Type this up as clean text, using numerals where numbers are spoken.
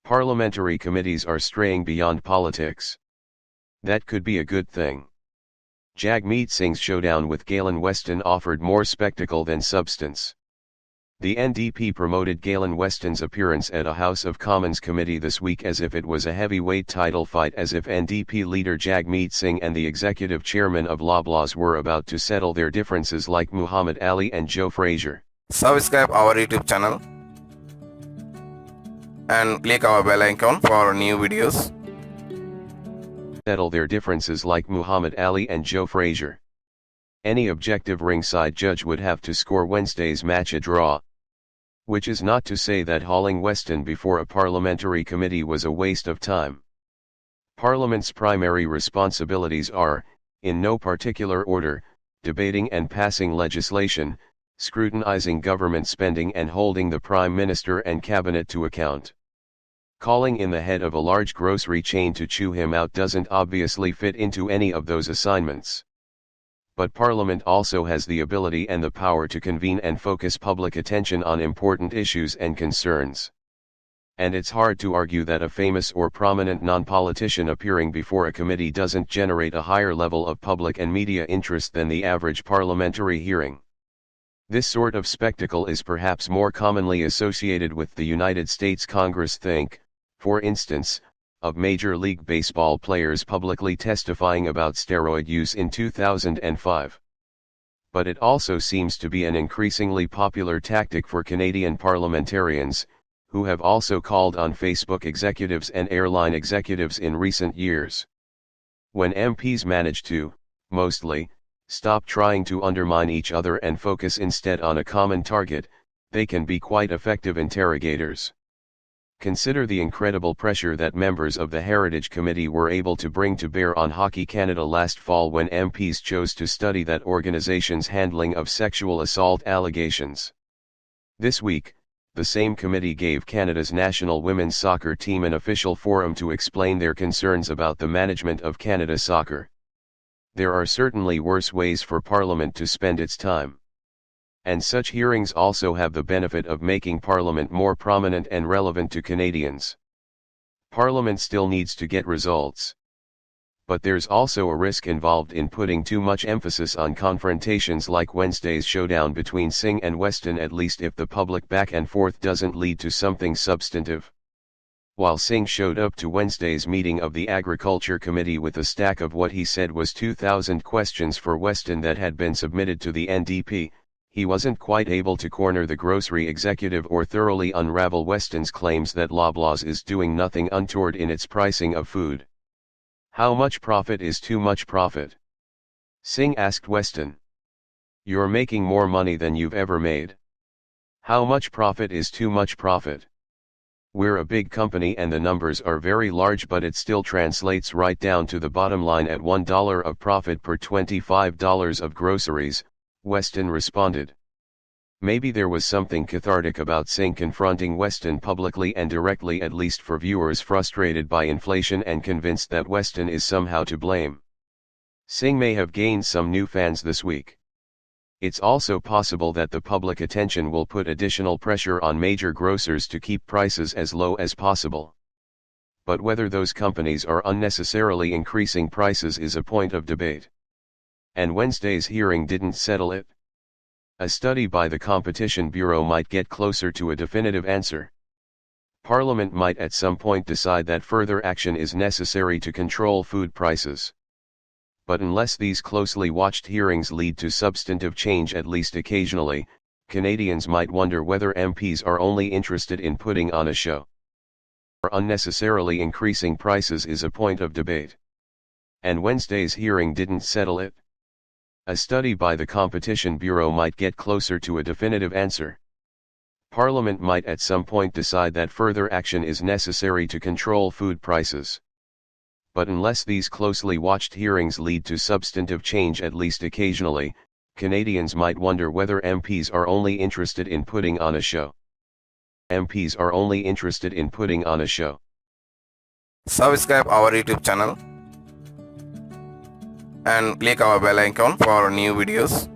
Parliamentary committees are straying beyond politics. That could be a good thing. Jagmeet Singh's showdown with Galen Weston offered more spectacle than substance. The NDP promoted Galen Weston's appearance at a House of Commons committee this week as if it was a heavyweight title fight, as if NDP leader Jagmeet Singh and the executive chairman of Loblaws were about to settle their differences like Muhammad Ali and Joe Frazier. Subscribe our YouTube channel and click our bell icon for new videos. Settle their differences like Muhammad Ali and Joe Frazier. Any objective ringside judge would have to score Wednesday's match a draw. Which is not to say that hauling Weston before a parliamentary committee was a waste of time. Parliament's primary responsibilities are, in no particular order, debating and passing legislation, scrutinizing government spending and holding the Prime Minister and Cabinet to account. Calling in the head of a large grocery chain to chew him out doesn't obviously fit into any of those assignments. But Parliament also has the ability and the power to convene and focus public attention on important issues and concerns. And it's hard to argue that a famous or prominent non-politician appearing before a committee doesn't generate a higher level of public and media interest than the average parliamentary hearing. This sort of spectacle is perhaps more commonly associated with the United States Congress. Think, for instance, of Major League Baseball players publicly testifying about steroid use in 2005. But it also seems to be an increasingly popular tactic for Canadian parliamentarians, who have also called on Facebook executives and airline executives in recent years. When MPs manage to, mostly, stop trying to undermine each other and focus instead on a common target, they can be quite effective interrogators. Consider the incredible pressure that members of the Heritage Committee were able to bring to bear on Hockey Canada last fall when MPs chose to study that organization's handling of sexual assault allegations. This week, the same committee gave Canada's national women's soccer team an official forum to explain their concerns about the management of Canada Soccer. There are certainly worse ways for Parliament to spend its time. And such hearings also have the benefit of making Parliament more prominent and relevant to Canadians. Parliament still needs to get results. But there's also a risk involved in putting too much emphasis on confrontations like Wednesday's showdown between Singh and Weston, at least if the public back and forth doesn't lead to something substantive. While Singh showed up to Wednesday's meeting of the Agriculture Committee with a stack of what he said was 2,000 questions for Weston that had been submitted to the NDP, he wasn't quite able to corner the grocery executive or thoroughly unravel Weston's claims that Loblaws is doing nothing untoward in its pricing of food. How much profit is too much profit? Singh asked Weston. You're making more money than you've ever made. How much profit is too much profit? We're a big company and the numbers are very large, but it still translates right down to the bottom line at $1 of profit per $25 of groceries, Weston responded. Maybe there was something cathartic about Singh confronting Weston publicly and directly, at least for viewers frustrated by inflation and convinced that Weston is somehow to blame. Singh may have gained some new fans this week. It's also possible that the public attention will put additional pressure on major grocers to keep prices as low as possible. But whether those companies are unnecessarily increasing prices is a point of debate. And Wednesday's hearing didn't settle it. A study by the Competition Bureau might get closer to a definitive answer. Parliament might at some point decide that further action is necessary to control food prices. But unless these closely watched hearings lead to substantive change at least occasionally, Canadians might wonder whether MPs are only interested in putting on a show. Or unnecessarily increasing prices is a point of debate. And Wednesday's hearing didn't settle it. A study by the Competition Bureau might get closer to a definitive answer. Parliament might at some point decide that further action is necessary to control food prices. But unless these closely watched hearings lead to substantive change at least occasionally, Canadians might wonder whether MPs are only interested in putting on a show. MPs are only interested in putting on a show. Subscribe our YouTube channel and click our bell icon for new videos.